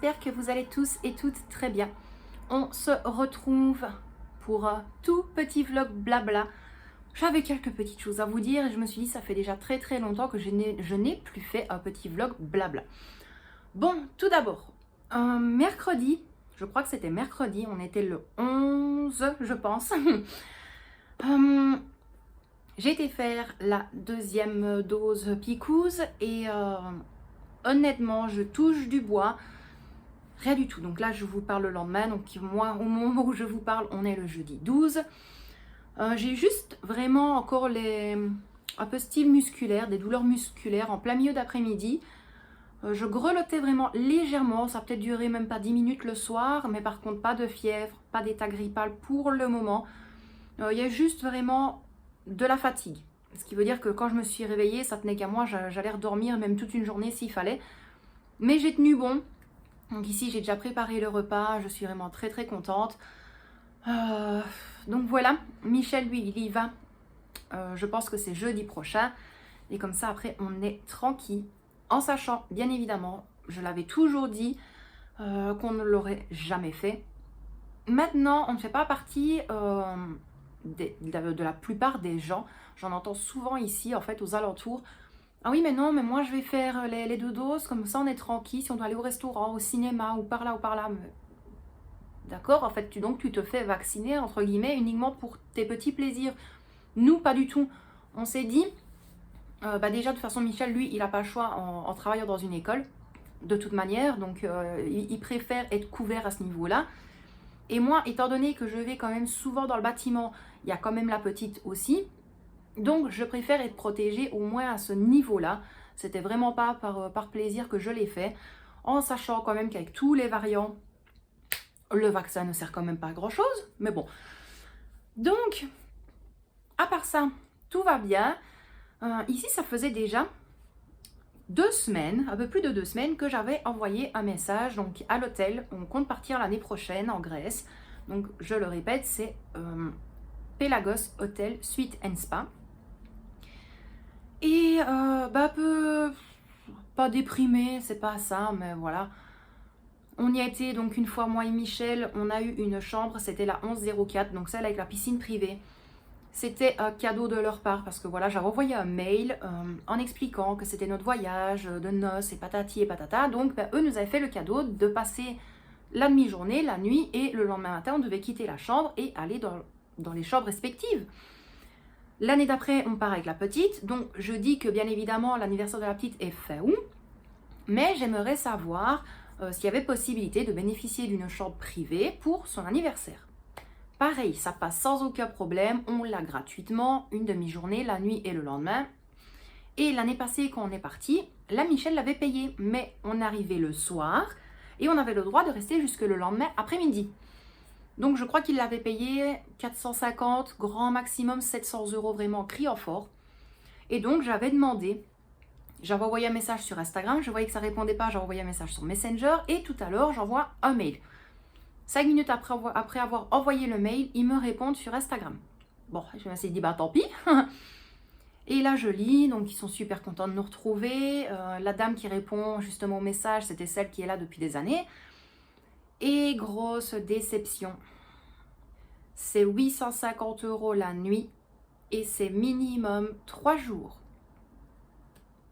j'espère que vous allez tous et toutes très bien. On se retrouve pour un tout petit vlog blabla. J'avais quelques petites choses à vous dire et je me suis dit ça fait déjà très longtemps que je n'ai plus fait un petit vlog blabla. Bon, tout d'abord, mercredi, je crois que c'était mercredi, on était le 11 je pense. J'ai été faire la deuxième dose picouse et honnêtement, je touche du bois, rien du tout. Donc là, je vous parle le lendemain. Donc moi, au moment où je vous parle, on est le jeudi 12. J'ai juste vraiment encore un peu style musculaire, des douleurs musculaires en plein milieu d'après-midi. Je grelottais vraiment légèrement, ça a peut-être duré même pas 10 minutes le soir, mais par contre pas de fièvre, pas d'état grippal pour le moment. Il y a juste vraiment de la fatigue. Ce qui veut dire que quand je me suis réveillée, ça tenait qu'à moi, j'allais redormir même toute une journée s'il fallait. Mais j'ai tenu bon. Donc ici, j'ai déjà préparé le repas, je suis vraiment très contente. Donc voilà, Michel, lui, il y va. Je pense que c'est jeudi prochain. Et comme ça, après, on est tranquille. En sachant, bien évidemment, je l'avais toujours dit, qu'on ne l'aurait jamais fait. Maintenant, on ne fait pas partie de la plupart des gens. J'en entends souvent ici, en fait, aux alentours. Ah oui, mais non, mais moi, je vais faire les deux doses, comme ça, on est tranquille. Si on doit aller au restaurant, au cinéma, ou par là, ou par là. D'accord, en fait, tu te fais vacciner, entre guillemets, uniquement pour tes petits plaisirs. Nous, pas du tout. On s'est dit, déjà, de toute façon, Michel, lui, il n'a pas le choix en travaillant dans une école, de toute manière. Donc, il préfère être couvert à ce niveau-là. Et moi, étant donné que je vais quand même souvent dans le bâtiment, il y a quand même la petite aussi. Donc, je préfère être protégée au moins à ce niveau-là. C'était vraiment pas par plaisir que je l'ai fait, en sachant quand même qu'avec tous les variants, le vaccin ne sert quand même pas à grand-chose. Mais bon. Donc, à part ça, tout va bien. Ici, ça faisait déjà 2 semaines, un peu plus de 2 semaines, que j'avais envoyé un message donc à l'hôtel. On compte partir l'année prochaine en Grèce. Donc, je le répète, c'est Pelagos Hotel Suite and Spa. Et un peu pas déprimé, c'est pas ça, mais voilà. On y a été donc une fois, moi et Michel, on a eu une chambre, c'était la 1104, donc celle avec la piscine privée. C'était un cadeau de leur part parce que voilà, j'avais envoyé un mail en expliquant que c'était notre voyage de noces et patati et patata. Donc eux nous avaient fait le cadeau de passer la demi-journée, la nuit, et le lendemain matin on devait quitter la chambre et aller dans les chambres respectives. L'année d'après on part avec la petite, donc je dis que bien évidemment l'anniversaire de la petite est fin août, mais j'aimerais savoir s'il y avait possibilité de bénéficier d'une chambre privée pour son anniversaire. Pareil, ça passe sans aucun problème, on l'a gratuitement, une demi-journée, la nuit et le lendemain. Et l'année passée, quand on est parti, la Michel l'avait payé, mais on arrivait le soir et on avait le droit de rester jusque le lendemain après-midi. Donc je crois qu'il l'avait payé 450, grand maximum 700 € vraiment criant fort. Et donc j'avais demandé, j'avais envoyé un message sur Instagram, je voyais que ça ne répondait pas, j'ai envoyé un message sur Messenger et tout à l'heure j'envoie un mail. 5 minutes après avoir envoyé le mail, ils me répondent sur Instagram. Bon, je me suis dit, bah tant pis. Et là, je lis, donc ils sont super contents de nous retrouver. La dame qui répond justement au message, c'était celle qui est là depuis des années. Et grosse déception. C'est 850 € la nuit et c'est minimum 3 jours.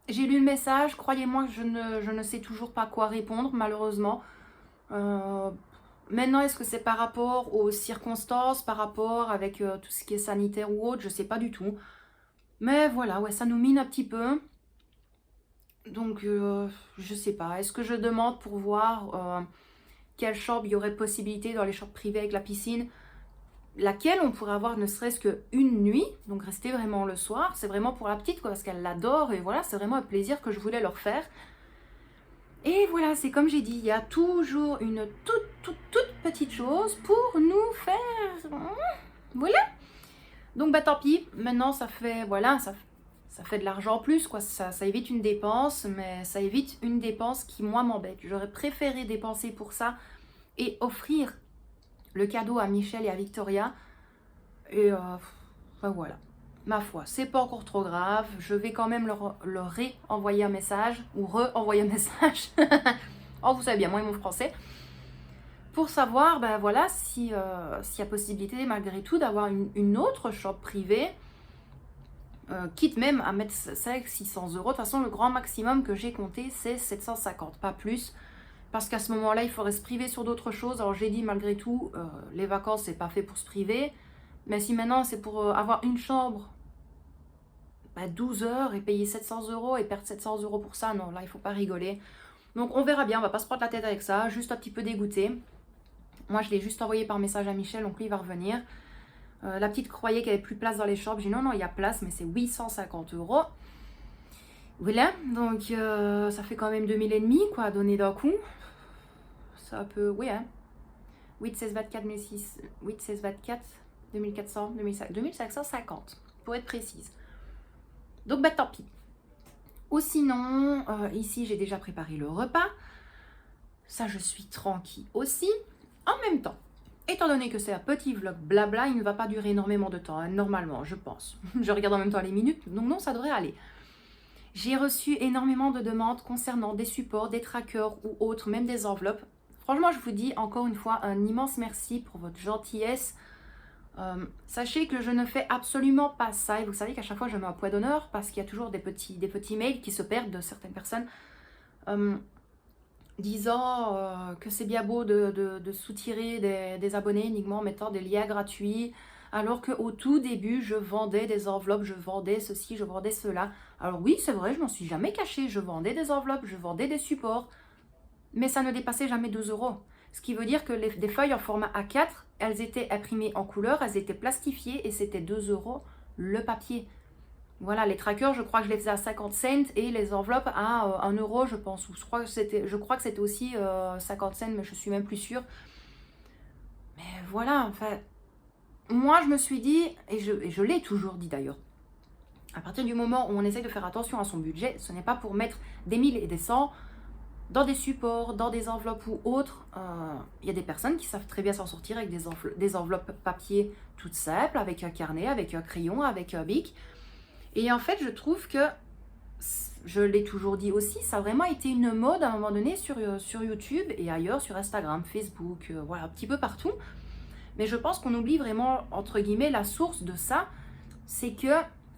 J'ai lu le message, croyez-moi que je ne sais toujours pas quoi répondre, malheureusement. Maintenant, est-ce que c'est par rapport aux circonstances, par rapport avec tout ce qui est sanitaire ou autre, je ne sais pas du tout. Mais voilà, ouais, ça nous mine un petit peu. Donc, je ne sais pas. Est-ce que je demande pour voir quelle chambre il y aurait possibilité dans les chambres privées avec la piscine, laquelle on pourrait avoir ne serait-ce qu'une nuit, donc rester vraiment le soir. C'est vraiment pour la petite, quoi, parce qu'elle l'adore et voilà, c'est vraiment un plaisir que je voulais leur faire. Et voilà, c'est comme j'ai dit, il y a toujours une toute petite chose pour nous faire... Voilà. Donc bah tant pis, maintenant ça fait, voilà, ça fait de l'argent en plus, quoi. Ça évite une dépense, mais ça évite une dépense qui, moi, m'embête. J'aurais préféré dépenser pour ça et offrir le cadeau à Michel et à Victoria. Et ben voilà. Ma foi, c'est pas encore trop grave. Je vais quand même leur réenvoyer un message ou re-envoyer un message Oh, vous savez bien, moi et mon français. Pour savoir, ben voilà, s'il y a possibilité malgré tout d'avoir une autre chambre privée, quitte même à mettre 500-600 euros. De toute façon, le grand maximum que j'ai compté, c'est 750, pas plus. Parce qu'à ce moment-là, il faudrait se priver sur d'autres choses. Alors j'ai dit, malgré tout, les vacances, c'est pas fait pour se priver. Mais si maintenant, c'est pour avoir une chambre, 12 heures et payer 700 euros et perdre 700 euros pour ça, non, là, il faut pas rigoler. Donc on verra bien, on va pas se prendre la tête avec ça. Juste un petit peu dégoûté. Moi, je l'ai juste envoyé par message à Michel, donc lui, il va revenir. La petite croyait qu'il n'y avait plus de place dans les shops. J'ai dit non, non, il y a place, mais c'est 850 euros. Voilà, donc ça fait quand même 2000 et demi, quoi, donné d'un coup. Ça peut, oui, hein. 8, 16, 24, 1006, 8, 16, 24, 2400, 2550, pour être précise. Donc, tant pis. Ou sinon, ici, j'ai déjà préparé le repas. Ça, je suis tranquille aussi. En même temps, étant donné que c'est un petit vlog blabla, il ne va pas durer énormément de temps, hein, normalement, je pense. Je regarde en même temps les minutes, donc non, ça devrait aller. J'ai reçu énormément de demandes concernant des supports, des trackers ou autres, même des enveloppes. Franchement, je vous dis encore une fois un immense merci pour votre gentillesse. Sachez que je ne fais absolument pas ça. Et vous savez qu'à chaque fois, je mets un point d'honneur parce qu'il y a toujours des petits mails qui se perdent de certaines personnes disant que c'est bien beau de soutirer des abonnés uniquement en mettant des liens gratuits. Alors qu'au tout début, je vendais des enveloppes, je vendais ceci, je vendais cela. Alors oui, c'est vrai, je m'en suis jamais cachée. Je vendais des enveloppes, je vendais des supports. Mais ça ne dépassait jamais 2 euros. Ce qui veut dire que des feuilles en format A4, elles étaient imprimées en couleur, elles étaient plastifiées et c'était 2 euros le papier. Voilà, les trackers, je crois que je les faisais à 50 cents et les enveloppes à 1 euro, je pense. Ou je crois que c'était aussi 50 cents, mais je suis même plus sûre. Mais voilà, enfin, moi je me suis dit, et je l'ai toujours dit d'ailleurs, à partir du moment où on essaie de faire attention à son budget, ce n'est pas pour mettre des 1000 et des 100 dans des supports, dans des enveloppes ou autres. Il y a des personnes qui savent très bien s'en sortir avec des enveloppes papier toutes simples, avec un carnet, avec un crayon, avec un bic. Et en fait, je trouve que, je l'ai toujours dit aussi, ça a vraiment été une mode à un moment donné sur YouTube et ailleurs, sur Instagram, Facebook, voilà, un petit peu partout. Mais je pense qu'on oublie vraiment, entre guillemets, la source de ça, c'est que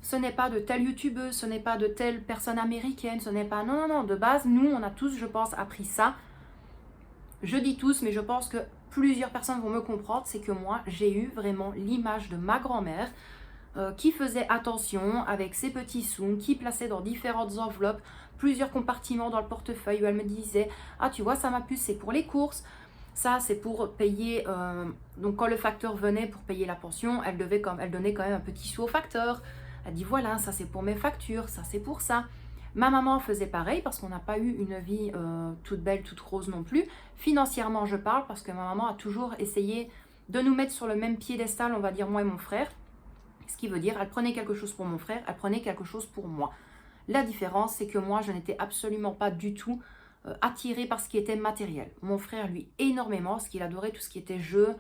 ce n'est pas de telle youtubeuse, ce n'est pas de telle personne américaine, ce n'est pas... Non, non, non, de base, nous, on a tous, je pense, appris ça. Je dis tous, mais je pense que plusieurs personnes vont me comprendre, c'est que moi, j'ai eu vraiment l'image de ma grand-mère qui faisait attention avec ses petits sous, qui plaçait dans différentes enveloppes, plusieurs compartiments dans le portefeuille où elle me disait « Ah, tu vois, ça ma puce, c'est pour les courses. Ça, c'est pour payer... donc, quand le facteur venait pour payer la pension, elle donnait quand même un petit sou au facteur. Elle dit voilà, ça c'est pour mes factures, ça c'est pour ça. Ma maman faisait pareil parce qu'on n'a pas eu une vie toute belle, toute rose non plus. Financièrement, je parle parce que ma maman a toujours essayé de nous mettre sur le même piédestal, on va dire moi et mon frère. Ce qui veut dire, elle prenait quelque chose pour mon frère, elle prenait quelque chose pour moi. La différence, c'est que moi, je n'étais absolument pas du tout attirée par ce qui était matériel. Mon frère, lui, énormément, parce qu'il adorait tout ce qui était jeu.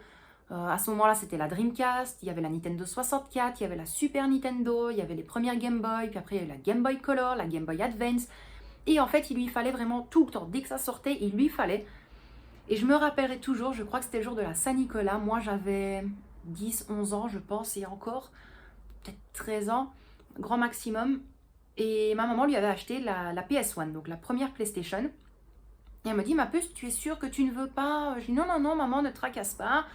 À ce moment-là, c'était la Dreamcast, il y avait la Nintendo 64, il y avait la Super Nintendo, il y avait les premières Game Boy, puis après il y avait la Game Boy Color, la Game Boy Advance. Et en fait, il lui fallait vraiment tout le temps. Dès que ça sortait, il lui fallait. Et je me rappellerai toujours, je crois que c'était le jour de la Saint-Nicolas. Moi, j'avais 10, 11 ans, je pense, et encore, peut-être 13 ans, grand maximum. Et ma maman lui avait acheté la PS1, donc la première PlayStation. Et elle me dit, ma puce, tu es sûre que tu ne veux pas? Je dis, non, non, non, maman, ne tracasse pas.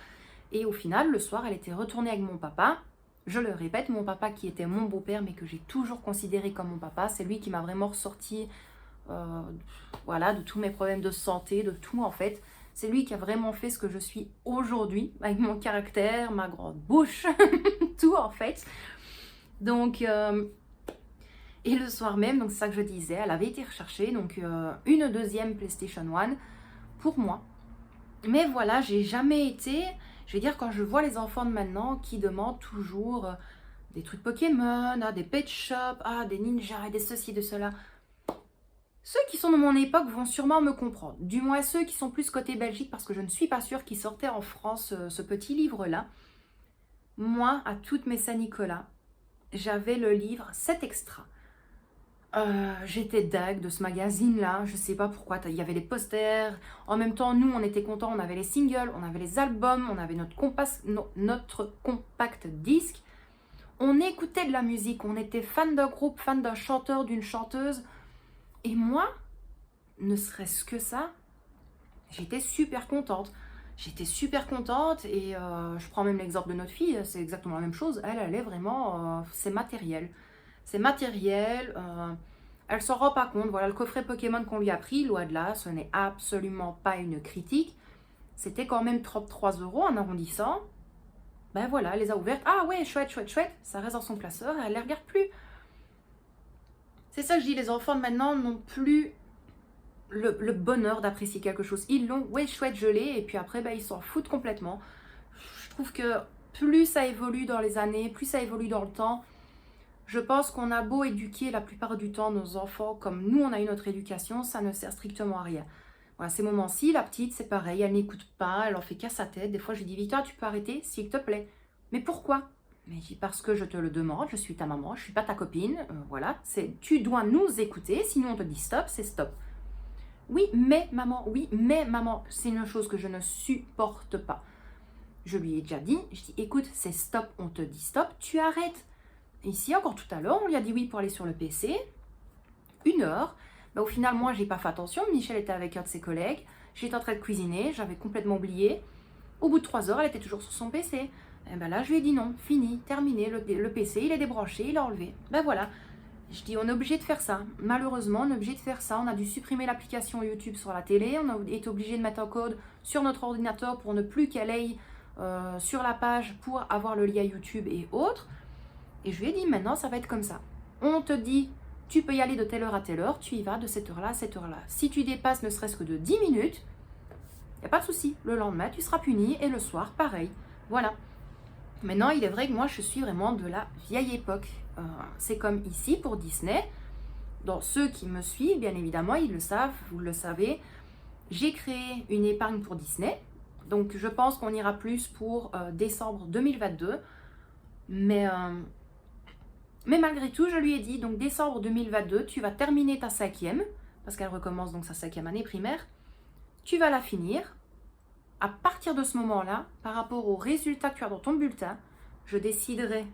Et au final, le soir, elle était retournée avec mon papa. Je le répète, mon papa qui était mon beau-père, mais que j'ai toujours considéré comme mon papa. C'est lui qui m'a vraiment ressorti voilà, de tous mes problèmes de santé, de tout en fait. C'est lui qui a vraiment fait ce que je suis aujourd'hui, avec mon caractère, ma grande bouche, tout en fait. Donc, et le soir même, donc c'est ça que je disais, elle avait été recherchée, donc une deuxième PlayStation 1 pour moi. Mais voilà, j'ai jamais été... Je vais dire, quand je vois les enfants de maintenant qui demandent toujours des trucs Pokémon, des Pet Shop, des ninjas et des ceci, de cela. Ceux qui sont de mon époque vont sûrement me comprendre. Du moins ceux qui sont plus côté Belgique, parce que je ne suis pas sûre qu'ils sortaient en France ce petit livre-là. Moi, à toutes mes Saint-Nicolas, j'avais le livre 7 extra. J'étais dingue de ce magazine-là, je sais pas pourquoi, il y avait les posters, en même temps nous on était contents, on avait les singles, on avait les albums, on avait notre compact disque, on écoutait de la musique, on était fan d'un groupe, fan d'un chanteur, d'une chanteuse, et moi, ne serait-ce que ça, j'étais super contente. J'étais super contente et je prends même l'exemple de notre fille, c'est exactement la même chose, elle est vraiment, c'est matériel. C'est matériel, elle s'en rend pas compte. Voilà, le coffret Pokémon qu'on lui a pris, loin de là, ce n'est absolument pas une critique. C'était quand même 33 € en arrondissant. Ben voilà, elle les a ouvertes. Ah ouais, chouette, chouette, chouette. Ça reste dans son placeur, elle les regarde plus. C'est ça que je dis, les enfants de maintenant n'ont plus le bonheur d'apprécier quelque chose. Ils l'ont, ouais, chouette, je l'ai, et puis après, ben, ils s'en foutent complètement. Je trouve que plus ça évolue dans les années, plus ça évolue dans le temps, je pense qu'on a beau éduquer la plupart du temps nos enfants comme nous on a eu notre éducation, ça ne sert strictement à rien. Voilà, ces moments-ci, la petite, c'est pareil, elle n'écoute pas, elle en fait qu'à sa tête. Des fois, je lui dis, Victor, tu peux arrêter, s'il te plaît. Mais pourquoi? Mais je dis, parce que je te le demande, je suis ta maman, je suis pas ta copine, voilà. Tu dois nous écouter, sinon on te dit stop, c'est stop. Oui, mais maman, c'est une chose que je ne supporte pas. Je lui ai déjà dit, je dis, écoute, c'est stop, on te dit stop, tu arrêtes. Ici, encore tout à l'heure, on lui a dit oui pour aller sur le PC, 1 heure. Au final, moi, j'ai pas fait attention. Michel était avec un de ses collègues. J'étais en train de cuisiner, j'avais complètement oublié. Au bout de 3 heures, elle était toujours sur son PC. Et ben là, je lui ai dit non, fini, terminé. Le PC, il est débranché, il est enlevé. Ben voilà. Je dis, on est obligé de faire ça. Malheureusement, on est obligé de faire ça. On a dû supprimer l'application YouTube sur la télé. On a été obligé de mettre un code sur notre ordinateur pour ne plus qu'elle aille sur la page pour avoir le lien YouTube et autres. Et je lui ai dit, maintenant, ça va être comme ça. On te dit, tu peux y aller de telle heure à telle heure, tu y vas de cette heure-là à cette heure-là. Si tu dépasses ne serait-ce que de 10 minutes, il n'y a pas de souci. Le lendemain, tu seras puni et le soir, pareil. Voilà. Maintenant, il est vrai que moi, je suis vraiment de la vieille époque. C'est comme ici pour Disney. Dans ceux qui me suivent, bien évidemment, ils le savent, vous le savez. J'ai créé une épargne pour Disney. Donc, je pense qu'on ira plus pour décembre 2022. Mais malgré tout, je lui ai dit, donc décembre 2022, tu vas terminer ta 5e, parce qu'elle recommence donc sa 5e année primaire. Tu vas la finir. À partir de ce moment-là, par rapport aux résultats que tu as dans ton bulletin, je déciderai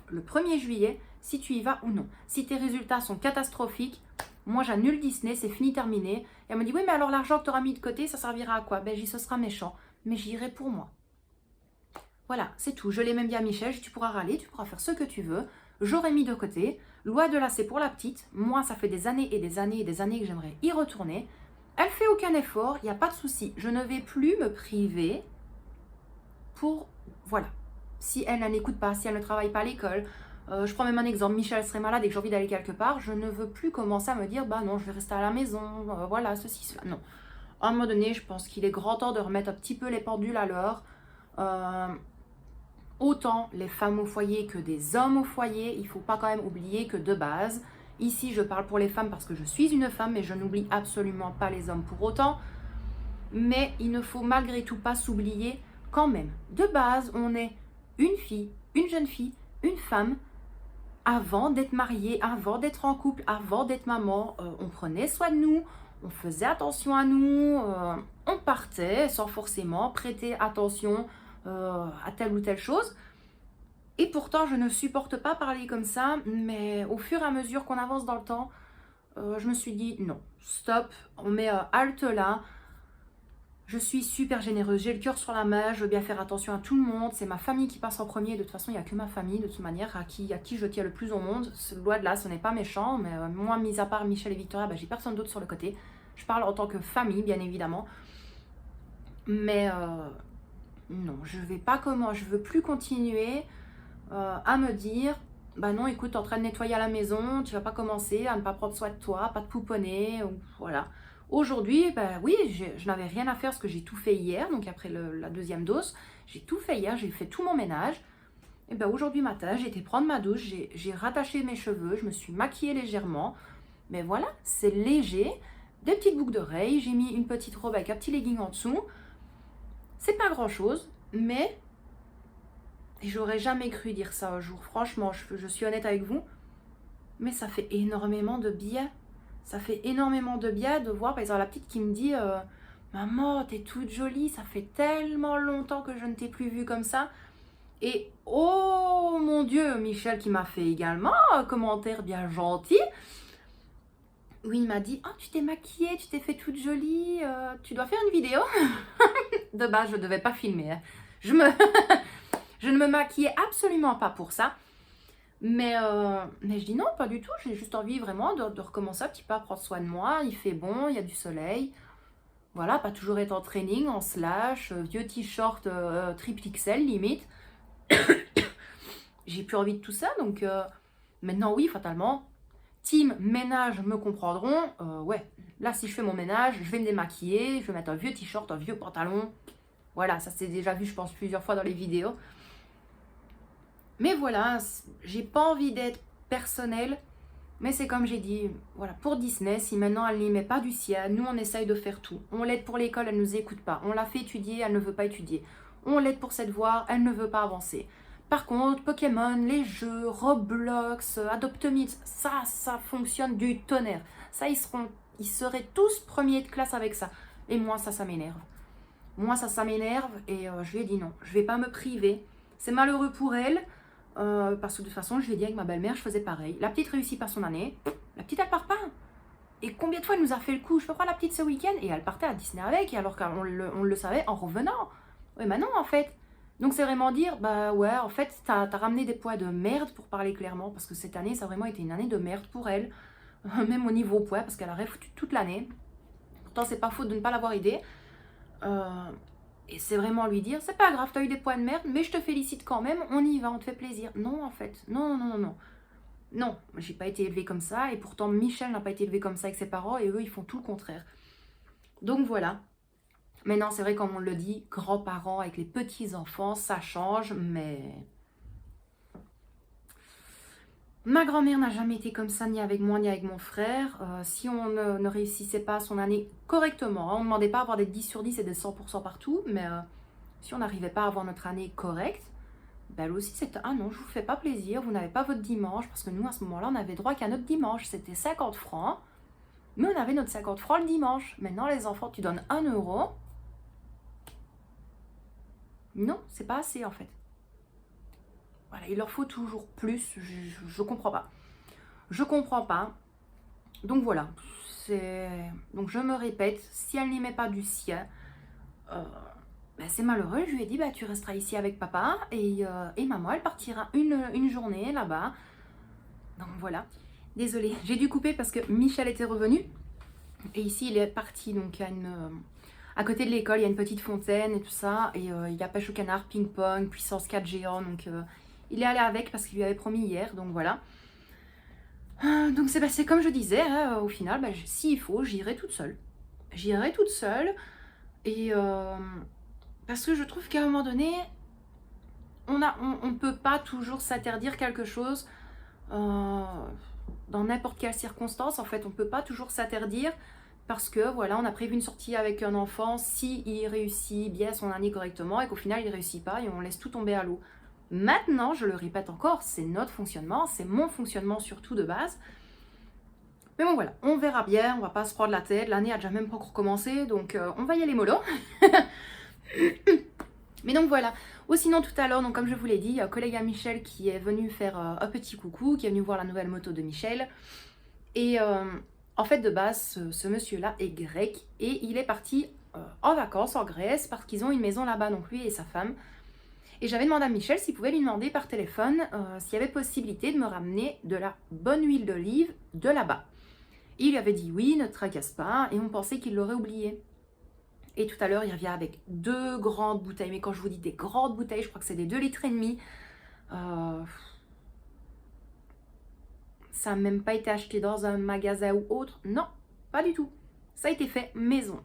le 1er juillet si tu y vas ou non. Si tes résultats sont catastrophiques, moi j'annule Disney, c'est fini, terminé. Et elle me dit, oui, mais alors l'argent que tu auras mis de côté, ça servira à quoi? Ben, ce sera méchant, mais j'irai pour moi. Voilà, c'est tout. Je l'ai même dit à Michel, tu pourras râler, tu pourras faire ce que tu veux. J'aurais mis de côté. Loi de là, c'est pour la petite. Moi, ça fait des années et des années et des années que j'aimerais y retourner. Elle fait aucun effort, il n'y a pas de souci. Je ne vais plus me priver pour... Voilà. Si elle n'écoute pas, si elle ne travaille pas à l'école, je prends même un exemple, Michel serait malade et que j'ai envie d'aller quelque part, je ne veux plus commencer à me dire, bah non, je vais rester à la maison, voilà, ceci, cela. Non. À un moment donné, je pense qu'il est grand temps de remettre un petit peu les pendules à l'heure. Autant les femmes au foyer que des hommes au foyer, il ne faut pas quand même oublier que de base, ici je parle pour les femmes parce que je suis une femme, mais je n'oublie absolument pas les hommes pour autant, mais il ne faut malgré tout pas s'oublier quand même. De base, on est une fille, une jeune fille, une femme, avant d'être mariée, avant d'être en couple, avant d'être maman, on prenait soin de nous, on faisait attention à nous, on partait sans forcément prêter attention à telle ou telle chose. Et pourtant, je ne supporte pas parler comme ça, mais au fur et à mesure qu'on avance dans le temps, je me suis dit non, stop, on met halte là. Je suis super généreuse, j'ai le cœur sur la main, je veux bien faire attention à tout le monde, c'est ma famille qui passe en premier, de toute façon il n'y a que ma famille de toute manière à qui je tiens le plus au monde. Loin de là, ce n'est pas méchant, mais moi, mis à part Michel et Victoria, j'ai personne d'autre sur le côté. Je parle en tant que famille, bien évidemment. Mais non, je veux plus continuer à me dire, bah non, écoute, t'es en train de nettoyer à la maison, tu vas pas commencer à ne pas prendre soin de toi, pas te pouponner, ou voilà. Aujourd'hui, bah oui, je n'avais rien à faire parce que j'ai tout fait hier, donc après la 2e dose, j'ai tout fait hier, j'ai fait tout mon ménage. Et ben aujourd'hui matin, j'ai été prendre ma douche, j'ai rattaché mes cheveux, je me suis maquillée légèrement, mais voilà, c'est léger, des petites boucles d'oreilles, j'ai mis une petite robe avec un petit legging en dessous. C'est pas grand chose, mais j'aurais jamais cru dire ça un jour. Franchement, je suis honnête avec vous. Mais ça fait énormément de bien. Ça fait énormément de bien de voir, par exemple, la petite qui me dit Maman, t'es toute jolie, ça fait tellement longtemps que je ne t'ai plus vue comme ça. Et oh mon Dieu, Michel qui m'a fait également un commentaire bien gentil. Oui, il m'a dit Oh, tu t'es maquillée, tu t'es fait toute jolie, tu dois faire une vidéo. De base, je ne devais pas filmer. Hein. Je ne me maquillais absolument pas pour ça. Mais je dis non, pas du tout. J'ai juste envie vraiment de recommencer un petit peu à prendre soin de moi. Il fait bon, il y a du soleil. Voilà, pas toujours être en training, en slash, vieux t-shirt triple XL limite. J'ai plus envie de tout ça, donc maintenant oui, fatalement. Team ménage me comprendront. Ouais, là si je fais mon ménage, je vais me démaquiller, je vais mettre un vieux t-shirt, un vieux pantalon. Voilà, ça c'est déjà vu, je pense, plusieurs fois dans les vidéos. Mais voilà, j'ai pas envie d'être personnelle, mais c'est comme j'ai dit, voilà, pour Disney, si maintenant elle n'y met pas du sien, nous on essaye de faire tout. On l'aide pour l'école, elle ne nous écoute pas. On l'a fait étudier, elle ne veut pas étudier. On l'aide pour ses devoirs, elle ne veut pas avancer. Par contre, Pokémon, les jeux, Roblox, Adopt-Me, ça fonctionne du tonnerre. Ça, ils seraient tous premiers de classe avec ça. Et moi, ça m'énerve. Moi, ça m'énerve et je lui ai dit non, je vais pas me priver. C'est malheureux pour elle, parce que de toute façon, je lui ai dit avec ma belle-mère, je faisais pareil. La petite réussit pas son année, la petite, elle part pas. Et combien de fois elle nous a fait le coup, je peux prendre la petite ce week-end, et elle partait à Disney avec, alors qu'on le savait en revenant. Ouais, mais non, en fait. Donc c'est vraiment dire, bah ouais, en fait, t'as ramené des poids de merde, pour parler clairement, parce que cette année, ça a vraiment été une année de merde pour elle, même au niveau poids, parce qu'elle a foutu toute l'année. Pourtant, c'est pas faute de ne pas l'avoir aidée. Et c'est vraiment lui dire, c'est pas grave, t'as eu des poids de merde, mais je te félicite quand même, on y va, on te fait plaisir. Non, en fait, non, non, non, non. Non, j'ai pas été élevée comme ça, et pourtant Michel n'a pas été élevé comme ça avec ses parents, et eux, ils font tout le contraire. Donc voilà. Maintenant, c'est vrai, comme on le dit, grands-parents avec les petits-enfants, ça change, mais... Ma grand-mère n'a jamais été comme ça, ni avec moi, ni avec mon frère. Si on ne réussissait pas son année correctement, on ne demandait pas à avoir des 10 sur 10 et des 100% partout, mais si on n'arrivait pas à avoir notre année correcte, ben elle aussi c'était ah non, je vous fais pas plaisir, vous n'avez pas votre dimanche, parce que nous à ce moment-là, on avait droit qu'à notre dimanche, c'était 50 francs, mais on avait notre 50 francs le dimanche. Maintenant, les enfants, tu donnes 1 euro. Non, c'est pas assez en fait. Voilà, il leur faut toujours plus, je comprends pas. Je comprends pas. Donc voilà, donc je me répète, si elle n'y met pas du sien, ben c'est malheureux. Je lui ai dit, bah, tu resteras ici avec papa et maman, elle partira une journée là-bas. Donc voilà, désolée, j'ai dû couper parce que Michel était revenu. Et ici, il est parti, donc à côté de l'école, il y a une petite fontaine et tout ça. Et il y a pêche au canard, ping-pong, puissance 4 géant. Donc il est allé avec parce qu'il lui avait promis hier, donc voilà. Donc c'est comme je disais, hein, au final, s'il faut, j'irai toute seule. J'irai toute seule. Et parce que je trouve qu'à un moment donné, on ne peut pas toujours s'interdire quelque chose dans n'importe quelle circonstance. En fait, on ne peut pas toujours s'interdire parce que voilà, on a prévu une sortie avec un enfant, s'il réussit bien son année correctement et qu'au final il ne réussit pas et on laisse tout tomber à l'eau. Maintenant, je le répète encore, c'est notre fonctionnement, c'est mon fonctionnement surtout de base. Mais bon voilà, on verra bien, on va pas se prendre la tête, l'année a déjà même pas encore commencé, donc on va y aller mollo. Mais donc voilà, ou sinon tout à l'heure, donc comme je vous l'ai dit, il y a un collègue à Michel qui est venu faire un petit coucou, qui est venu voir la nouvelle moto de Michel. Et en fait de base, ce monsieur-là est grec et il est parti en vacances en Grèce parce qu'ils ont une maison là-bas, donc lui et sa femme. Et j'avais demandé à Michel s'il pouvait lui demander par téléphone s'il y avait possibilité de me ramener de la bonne huile d'olive de là-bas. Il lui avait dit oui, ne te tracasse pas, et on pensait qu'il l'aurait oublié. Et tout à l'heure, il revient avec 2 grandes bouteilles. Mais quand je vous dis des grandes bouteilles, je crois que c'est des 2,5 litres. Ça n'a même pas été acheté dans un magasin ou autre. Non, pas du tout. Ça a été fait maison.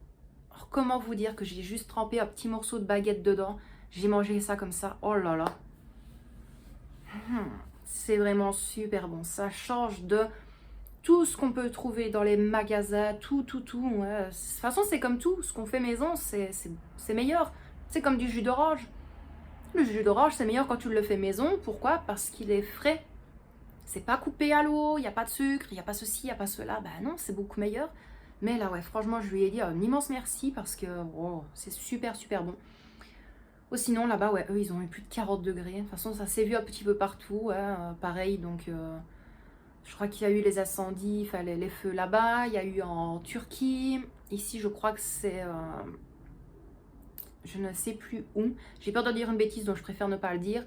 Alors, comment vous dire que j'ai juste trempé un petit morceau de baguette dedans. J'ai mangé ça comme ça. Oh là là. C'est vraiment super bon. Ça change de tout ce qu'on peut trouver dans les magasins. Tout. Ouais. De toute façon, c'est comme tout. Ce qu'on fait maison, c'est meilleur. C'est comme du jus d'orange. Le jus d'orange, c'est meilleur quand tu le fais maison. Pourquoi? Parce qu'il est frais. c'est pas coupé à l'eau, il n'y a pas de sucre, il n'y a pas ceci, il n'y a pas cela. Bah non, c'est beaucoup meilleur. Mais là, ouais, franchement, je lui ai dit un immense merci parce que oh, c'est super, super bon. Oh, sinon, là-bas, ouais, eux, ils ont eu plus de 40 degrés. De toute façon, ça s'est vu un petit peu partout. Hein, pareil, donc je crois qu'il y a eu les incendies, enfin les feux là-bas. Il y a eu en Turquie. Ici, je crois que c'est... je ne sais plus où. J'ai peur de dire une bêtise, donc je préfère ne pas le dire.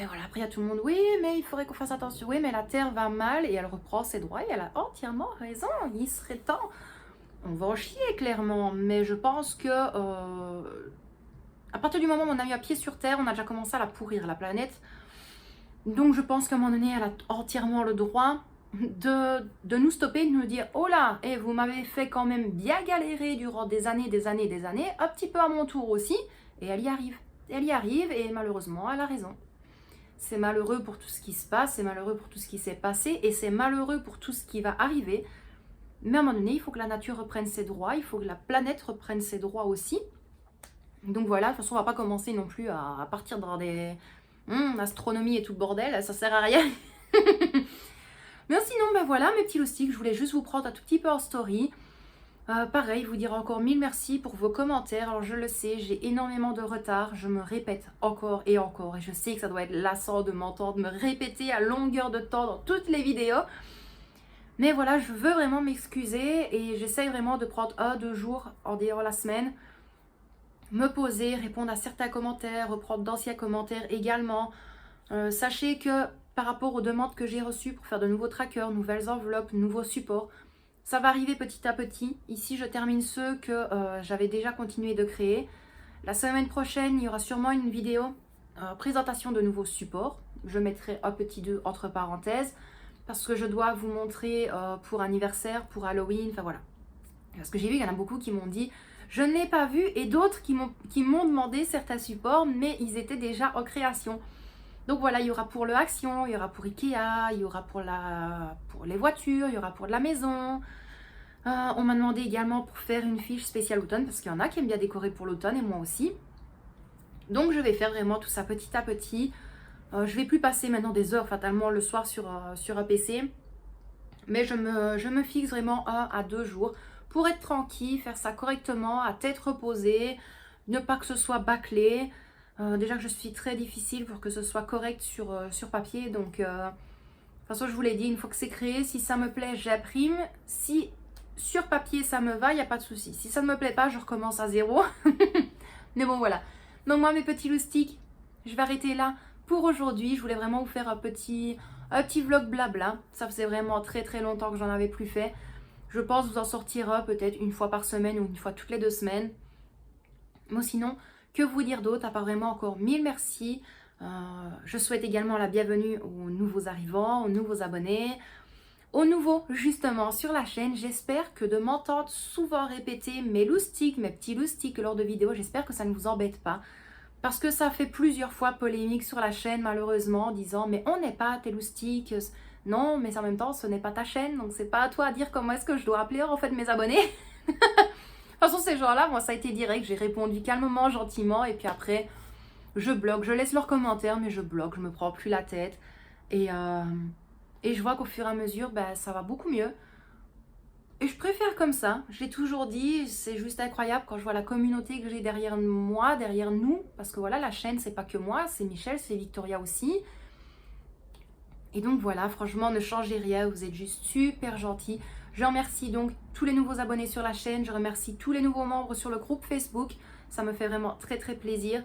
Et voilà, après il y a tout le monde, oui, mais il faudrait qu'on fasse attention. Oui, mais la Terre va mal et elle reprend ses droits et elle a entièrement raison. Il serait temps. On va en chier, clairement. Mais je pense que à partir du moment où on a mis un pied sur Terre, on a déjà commencé à la pourrir, la planète. Donc je pense qu'à un moment donné, elle a entièrement le droit de nous stopper, de nous dire « Oh là, et vous m'avez fait quand même bien galérer durant des années, un petit peu à mon tour aussi. » Et elle y arrive. Elle y arrive et malheureusement, elle a raison. C'est malheureux pour tout ce qui se passe, c'est malheureux pour tout ce qui s'est passé et c'est malheureux pour tout ce qui va arriver. Mais à un moment donné, il faut que la nature reprenne ses droits, il faut que la planète reprenne ses droits aussi. Donc voilà, de toute façon, on va pas commencer non plus à partir dans des astronomie et tout le bordel, ça sert à rien. Mais sinon, ben voilà, mes petits loustiques, je voulais juste vous prendre un tout petit peu en story. Pareil, vous dire encore mille merci pour vos commentaires. Alors je le sais, j'ai énormément de retard, je me répète encore et encore. Et je sais que ça doit être lassant de m'entendre me répéter à longueur de temps dans toutes les vidéos. Mais voilà, je veux vraiment m'excuser et j'essaye vraiment de prendre 1-2 jours en dehors la semaine. Me poser, répondre à certains commentaires, reprendre d'anciens commentaires également. Sachez que par rapport aux demandes que j'ai reçues pour faire de nouveaux trackers, nouvelles enveloppes, nouveaux supports, ça va arriver petit à petit. Ici, je termine ceux que j'avais déjà continué de créer. La semaine prochaine, il y aura sûrement une vidéo présentation de nouveaux supports. Je mettrai un petit 2 entre parenthèses parce que je dois vous montrer pour anniversaire, pour Halloween, enfin voilà. Parce que j'ai vu qu'il y en a beaucoup qui m'ont dit je ne l'ai pas vu et d'autres qui m'ont demandé certains supports mais ils étaient déjà en création. Donc voilà, il y aura pour le Action, il y aura pour Ikea, il y aura pour les voitures, il y aura pour de la maison. On m'a demandé également pour faire une fiche spéciale automne parce qu'il y en a qui aiment bien décorer pour l'automne et moi aussi. Donc je vais faire vraiment tout ça petit à petit. Je vais plus passer maintenant des heures fatalement le soir sur un PC. Mais je me fixe vraiment 1 à 2 jours pour être tranquille, faire ça correctement, à tête reposée, ne pas que ce soit bâclé. Déjà que je suis très difficile pour que ce soit correct sur papier. Donc, de toute façon, je vous l'ai dit, une fois que c'est créé, si ça me plaît, j'imprime. Si sur papier ça me va, il n'y a pas de souci. Si ça ne me plaît pas, je recommence à zéro. Mais bon, voilà. Donc moi, mes petits loustiques, je vais arrêter là pour aujourd'hui. Je voulais vraiment vous faire un petit vlog blabla. Ça faisait vraiment très très longtemps que j'en avais plus fait. Je pense vous en sortir peut-être une fois par semaine ou une fois toutes les 2 semaines. Mais sinon, que vous dire d'autre à part vraiment encore mille merci. Je souhaite également la bienvenue aux nouveaux arrivants, aux nouveaux abonnés, aux nouveaux justement sur la chaîne. J'espère que de m'entendre souvent répéter mes loustiques, mes petits loustiques lors de vidéos, j'espère que ça ne vous embête pas. Parce que ça fait plusieurs fois polémique sur la chaîne malheureusement en disant mais on n'est pas tes loustiques. Non, mais en même temps, ce n'est pas ta chaîne, donc c'est pas à toi à dire comment est-ce que je dois appeler en fait mes abonnés. De toute façon, ces gens-là, moi ça a été direct, j'ai répondu calmement, gentiment, et puis après, je bloque, je laisse leurs commentaires, mais je bloque, je me prends plus la tête. Et je vois qu'au fur et à mesure, ben, ça va beaucoup mieux. Et je préfère comme ça, je l'ai toujours dit, c'est juste incroyable quand je vois la communauté que j'ai derrière moi, derrière nous, parce que voilà, la chaîne, c'est pas que moi, c'est Michel, c'est Victoria aussi. Et donc voilà, franchement, ne changez rien, vous êtes juste super gentils. Je remercie donc tous les nouveaux abonnés sur la chaîne, je remercie tous les nouveaux membres sur le groupe Facebook, ça me fait vraiment très très plaisir.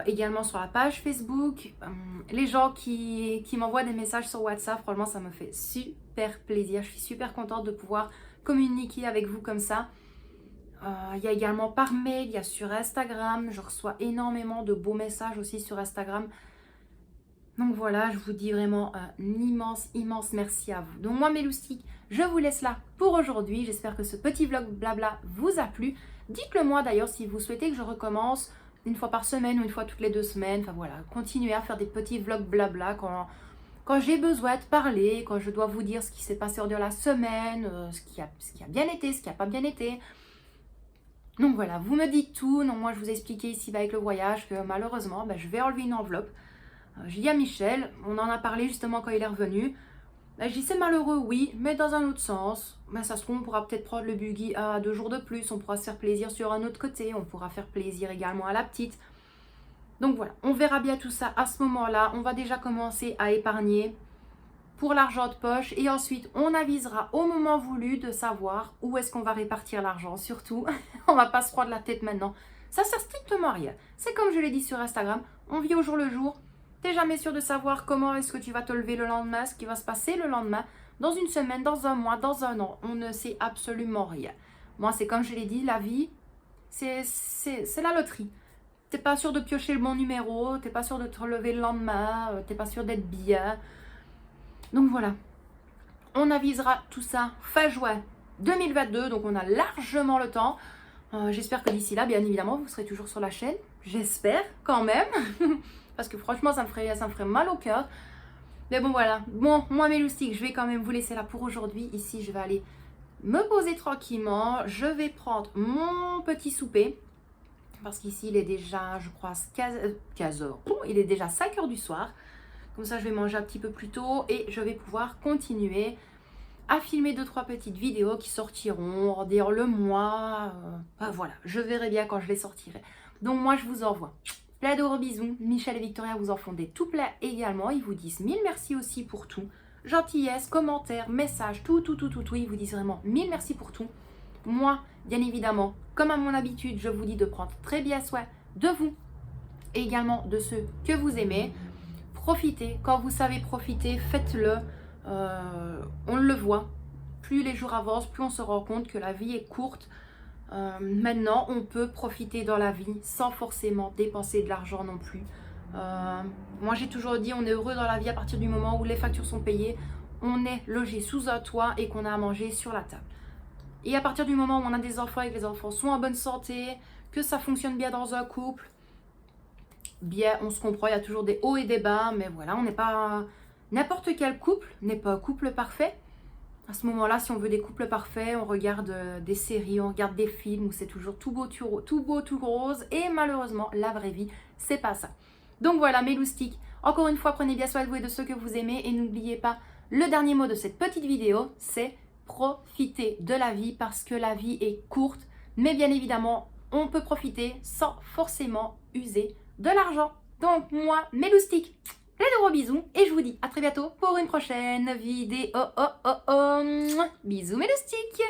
Également sur la page Facebook, les gens qui m'envoient des messages sur WhatsApp, franchement ça me fait super plaisir. Je suis super contente de pouvoir communiquer avec vous comme ça. Il y a également par mail, il y a sur Instagram, je reçois énormément de beaux messages aussi sur Instagram. Donc voilà, je vous dis vraiment un immense merci à vous. Donc moi mes loustiques, je vous laisse là pour aujourd'hui. J'espère que ce petit vlog blabla vous a plu. Dites-le moi d'ailleurs si vous souhaitez que je recommence une fois par semaine ou une fois toutes les 2 semaines. Enfin voilà, continuez à faire des petits vlogs blabla quand j'ai besoin de parler, quand je dois vous dire ce qui s'est passé durant la semaine, ce qui a bien été, ce qui n'a pas bien été. Donc voilà, vous me dites tout. Donc moi je vous ai expliqué ici avec le voyage que malheureusement, je vais enlever une enveloppe. J'ai dit à Michel, on en a parlé justement quand il est revenu. Je dis c'est malheureux, oui, mais dans un autre sens. Mais ça se trouve, on pourra peut-être prendre le buggy à 2 jours de plus, on pourra se faire plaisir sur un autre côté, on pourra faire plaisir également à la petite. Donc voilà, on verra bien tout ça à ce moment-là. On va déjà commencer à épargner pour l'argent de poche et ensuite on avisera au moment voulu de savoir où est-ce qu'on va répartir l'argent. Surtout, on va pas se prendre la tête maintenant. Ça sert strictement à rien. C'est comme je l'ai dit sur Instagram, on vit au jour le jour. T'es jamais sûr de savoir comment est-ce que tu vas te lever le lendemain, ce qui va se passer le lendemain, dans une semaine, dans un mois, dans un an. On ne sait absolument rien. Moi, c'est comme je l'ai dit, la vie, c'est la loterie. T'es pas sûr de piocher le bon numéro, t'es pas sûr de te relever le lendemain, t'es pas sûr d'être bien. Donc voilà, on avisera tout ça fin juin 2022, donc on a largement le temps. J'espère que d'ici là, bien évidemment, vous serez toujours sur la chaîne. J'espère quand même, parce que franchement, ça me ferait mal au cœur. Mais bon, voilà. Bon, moi, mes loustiques, je vais quand même vous laisser là pour aujourd'hui. Ici, je vais aller me poser tranquillement. Je vais prendre mon petit souper. Parce qu'ici, il est déjà, je crois, 15 heures. Il est déjà 5 heures du soir. Comme ça, je vais manger un petit peu plus tôt et je vais pouvoir continuer à filmer 2-3 petites vidéos qui sortiront, on va dire le mois. Voilà, je verrai bien quand je les sortirai. Donc moi, je vous envoie plein de gros bisous. Michel et Victoria vous en font des tout plein également. Ils vous disent mille merci aussi pour tout. Gentillesse, commentaires, messages, tout. Ils vous disent vraiment mille merci pour tout. Moi, bien évidemment, comme à mon habitude, je vous dis de prendre très bien soin de vous et également de ceux que vous aimez. Profitez, quand vous savez profiter, faites-le. On le voit, plus les jours avancent, plus on se rend compte que la vie est courte. Maintenant, on peut profiter dans la vie sans forcément dépenser de l'argent non plus. Moi, j'ai toujours dit, on est heureux dans la vie à partir du moment où les factures sont payées, on est logé sous un toit et qu'on a à manger sur la table. Et à partir du moment où on a des enfants et que les enfants sont en bonne santé, que ça fonctionne bien dans un couple, bien, on se comprend, il y a toujours des hauts et des bas, mais voilà, on n'est pas... N'importe quel couple n'est pas un couple parfait. À ce moment-là, si on veut des couples parfaits, on regarde des séries, on regarde des films où c'est toujours tout beau, tout rose. Et malheureusement, la vraie vie, c'est pas ça. Donc voilà, mes loustiques. Encore une fois, prenez bien soin de vous et de ceux que vous aimez. Et n'oubliez pas, le dernier mot de cette petite vidéo, c'est profiter de la vie parce que la vie est courte. Mais bien évidemment, on peut profiter sans forcément user de l'argent. Donc moi, mes loustiques, plein de gros bisous et je vous dis à très bientôt pour une prochaine vidéo. Bisous mes loustiques.